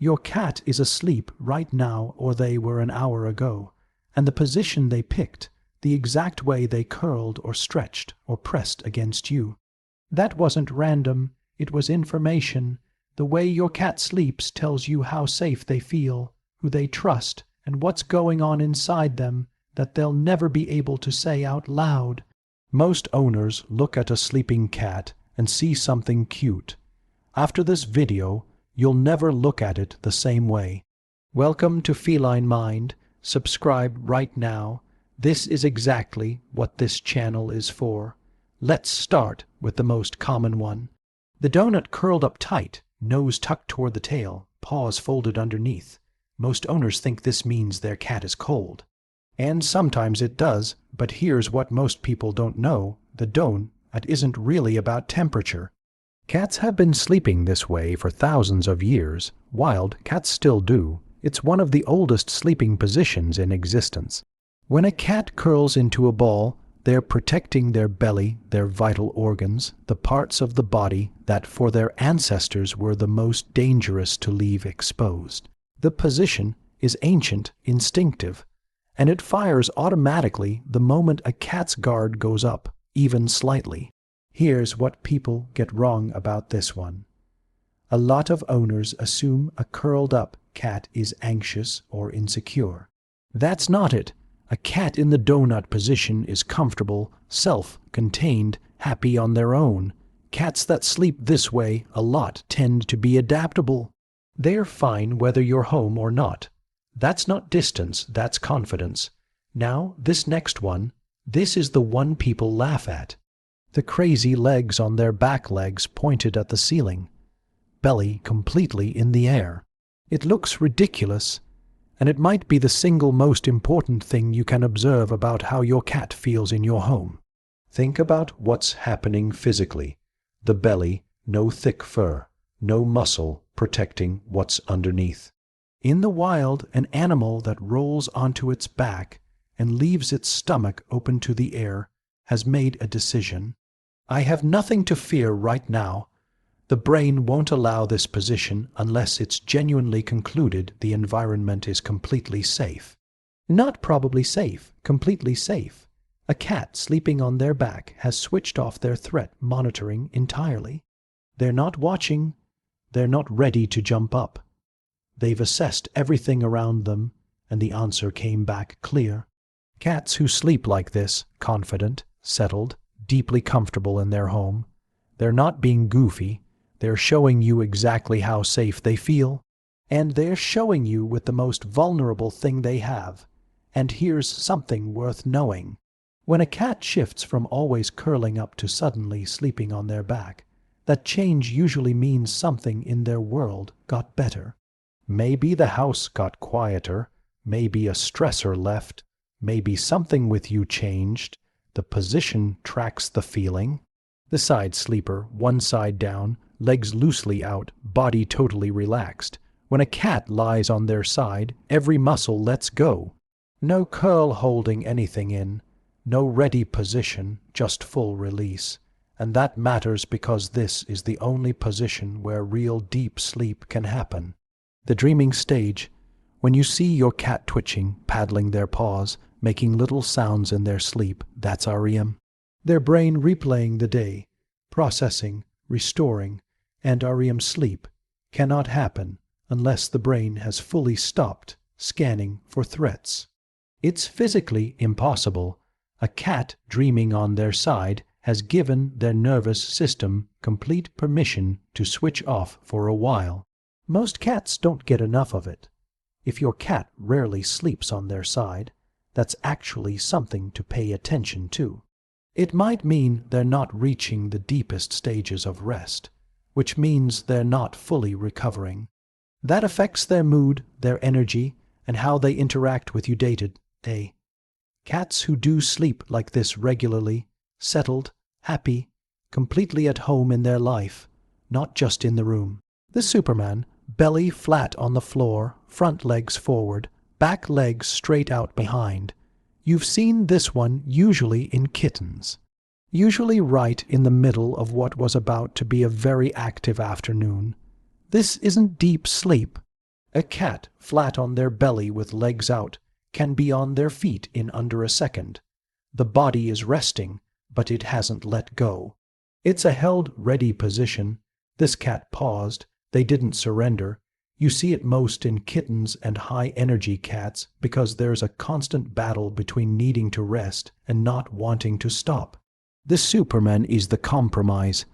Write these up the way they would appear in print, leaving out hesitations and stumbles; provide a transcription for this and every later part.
Your cat is asleep right now, or they were an hour ago, and the position they picked, the exact way they curled or stretched or pressed against you. That wasn't random, it was information. The way your cat sleeps tells you how safe they feel, who they trust, and what's going on inside them that they'll never be able to say out loud. Most owners look at a sleeping cat and see something cute. After this video, you'll never look at it the same way. Welcome to Feline Mind. Subscribe right now. This is exactly what this channel is for. Let's start with the most common one. The donut curled up tight, nose tucked toward the tail, paws folded underneath. Most owners think this means their cat is cold. And sometimes it does, but here's what most people don't know. The donut isn't really about temperature. Cats have been sleeping this way for thousands of years. Wild cats still do. It's one of the oldest sleeping positions in existence. When a cat curls into a ball, they're protecting their belly, their vital organs, the parts of the body that for their ancestors were the most dangerous to leave exposed. The position is ancient, instinctive, and it fires automatically the moment a cat's guard goes up, even slightly. Here's what people get wrong about this one. A lot of owners assume a curled-up cat is anxious or insecure. That's not it. A cat in the donut position is comfortable, self-contained, happy on their own. Cats that sleep this way a lot tend to be adaptable. They're fine whether you're home or not. That's not distance, that's confidence. Now, this next one, this is the one people laugh at. The crazy legs on their back legs pointed at the ceiling. Belly completely in the air. It looks ridiculous, and it might be the single most important thing you can observe about how your cat feels in your home. Think about what's happening physically. The belly, no thick fur, no muscle protecting what's underneath. In the wild, an animal that rolls onto its back and leaves its stomach open to the air has made a decision. I have nothing to fear right now. The brain won't allow this position unless it's genuinely concluded the environment is completely safe. Not probably safe, completely safe. A cat sleeping on their back has switched off their threat monitoring entirely. They're not watching. They're not ready to jump up. They've assessed everything around them, and the answer came back clear. Cats who sleep like this, confident, settled, deeply comfortable in their home, they're not being goofy. They're showing you exactly how safe they feel, and they're showing you with the most vulnerable thing they have. And here's something worth knowing. When a cat shifts from always curling up to suddenly sleeping on their back, that change usually means something in their world got better. Maybe the house got quieter, maybe a stressor left, maybe something with you changed. The position tracks the feeling. The side sleeper, one side down, legs loosely out, body totally relaxed. When a cat lies on their side, every muscle lets go. No curl holding anything in, no ready position, just full release. And that matters because this is the only position where real deep sleep can happen. The dreaming stage, when you see your cat twitching, paddling their paws, making little sounds in their sleep, that's REM. Their brain replaying the day, processing, restoring, and REM sleep cannot happen unless the brain has fully stopped scanning for threats. It's physically impossible. A cat dreaming on their side has given their nervous system complete permission to switch off for a while. Most cats don't get enough of it. If your cat rarely sleeps on their side, that's actually something to pay attention to. It might mean they're not reaching the deepest stages of rest, which means they're not fully recovering. That affects their mood, their energy, and how they interact with you day-to-day. Cats who do sleep like this regularly, settled, happy, completely at home in their life, not just in the room. The Superman, belly flat on the floor, front legs forward, back legs straight out behind. You've seen this one usually in kittens. Usually right in the middle of what was about to be a very active afternoon. This isn't deep sleep. A cat flat on their belly with legs out can be on their feet in under a second. The body is resting, but it hasn't let go. It's a held ready position. This cat paused. They didn't surrender. You see it most in kittens and high-energy cats because there's a constant battle between needing to rest and not wanting to stop. The Superman is the compromise.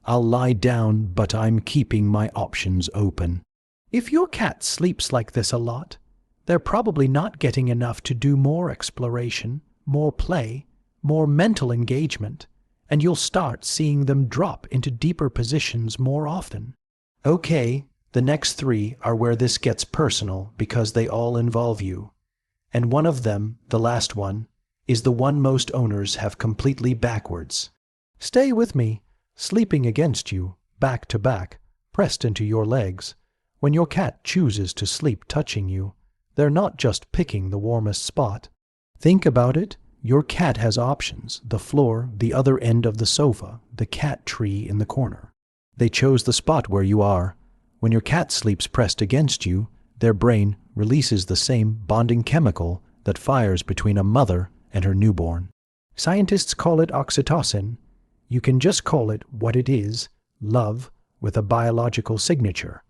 I'll lie down, but I'm keeping my options open. If your cat sleeps like this a lot, they're probably not getting enough to do more exploration, more play, more mental engagement, and you'll start seeing them drop into deeper positions more often. Okay, the next 3 are where this gets personal because they all involve you. And one of them, the last one, is the one most owners have completely backwards. Stay with me, sleeping against you, back to back, pressed into your legs. When your cat chooses to sleep touching you, they're not just picking the warmest spot. Think about it. Your cat has options: the floor, the other end of the sofa, the cat tree in the corner. They chose the spot where you are. When your cat sleeps pressed against you, their brain releases the same bonding chemical that fires between a mother and her newborn. Scientists call it oxytocin. You can just call it what it is: love with a biological signature.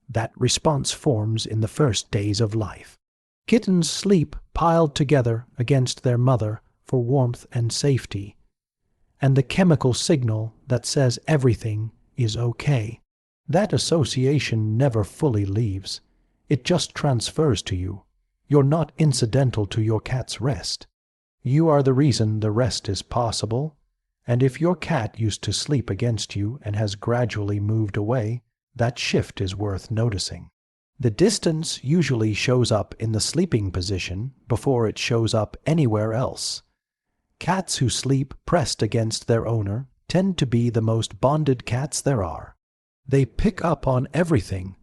That response forms in the first days of life. Kittens sleep piled together against their mother for warmth and safety, and the chemical signal that says everything is okay. That association never fully leaves. It just transfers to you. You're not incidental to your cat's rest. You are the reason the rest is possible, and if your cat used to sleep against you and has gradually moved away, that shift is worth noticing. The distance usually shows up in the sleeping position before it shows up anywhere else. Cats who sleep pressed against their owner tend to be the most bonded cats there are. They pick up on everything.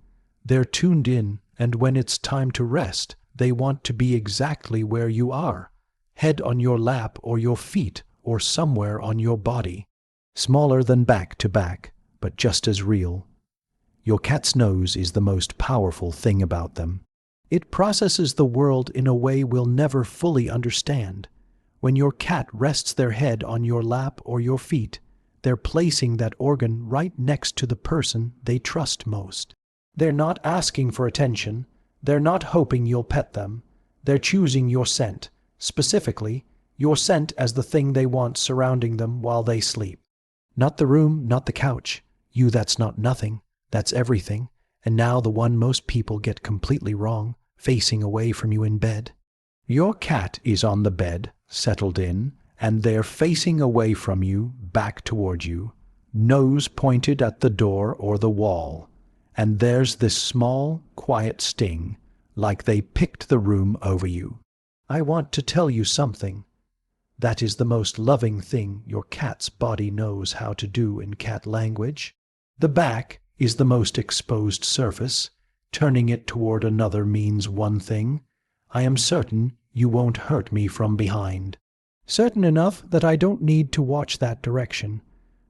They're tuned in, and when it's time to rest, they want to be exactly where you are, head on your lap or your feet or somewhere on your body. Smaller than back to back, but just as real. Your cat's nose is the most powerful thing about them. It processes the world in a way we'll never fully understand. When your cat rests their head on your lap or your feet, they're placing that organ right next to the person they trust most. They're not asking for attention. They're not hoping you'll pet them. They're choosing your scent, specifically your scent as the thing they want surrounding them while they sleep. Not the room, not the couch. That's not nothing. That's everything. And now the one most people get completely wrong, facing away from you in bed. Your cat is on the bed, settled in, and they're facing away from you, back toward you, nose pointed at the door or the wall. And there's this small, quiet sting, like they picked the room over you. I want to tell you something. That is the most loving thing your cat's body knows how to do in cat language. The back is the most exposed surface. Turning it toward another means one thing. I am certain you won't hurt me from behind. Certain enough that I don't need to watch that direction.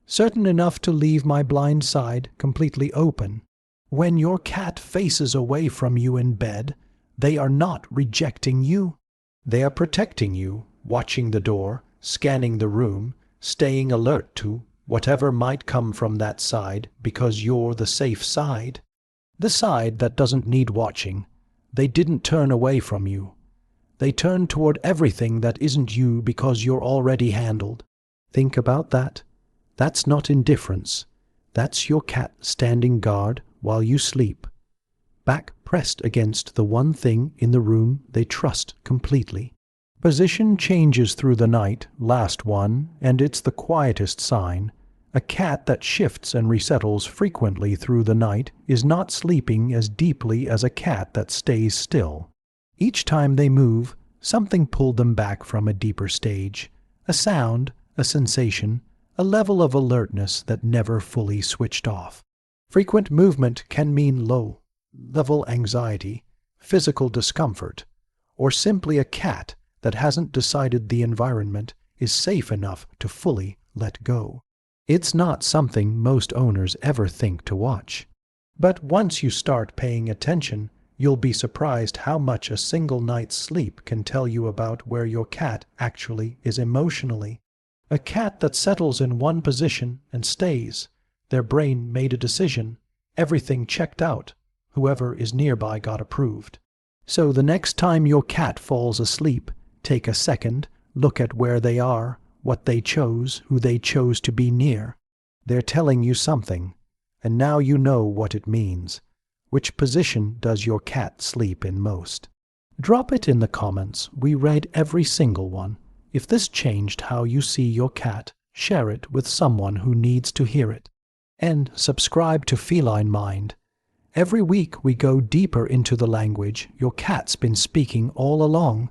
Certain enough to leave my blind side completely open. When your cat faces away from you in bed, they are not rejecting you. They are protecting you, watching the door, scanning the room, staying alert to whatever might come from that side because you're the safe side. The side that doesn't need watching. They didn't turn away from you. They turn toward everything that isn't you because you're already handled. Think about that. That's not indifference. That's your cat standing guard while you sleep, back pressed against the one thing in the room they trust completely. Position changes through the night, last one, and it's the quietest sign. A cat that shifts and resettles frequently through the night is not sleeping as deeply as a cat that stays still. Each time they move, something pulled them back from a deeper stage. A sound, a sensation, a level of alertness that never fully switched off. Frequent movement can mean low-level anxiety, physical discomfort, or simply a cat that hasn't decided the environment is safe enough to fully let go. It's not something most owners ever think to watch. But once you start paying attention, You'll be surprised how much a single night's sleep can tell you about where your cat actually is emotionally. A cat that settles in one position and stays. Their brain made a decision. Everything checked out. Whoever is nearby got approved. So the next time your cat falls asleep, take a second, look at where they are, what they chose, who they chose to be near. They're telling you something, and now you know what it means. Which position does your cat sleep in most? Drop it in the comments. We read every single one. If this changed how you see your cat, share it with someone who needs to hear it. And subscribe to Feline Mind. Every week we go deeper into the language your cat's been speaking all along.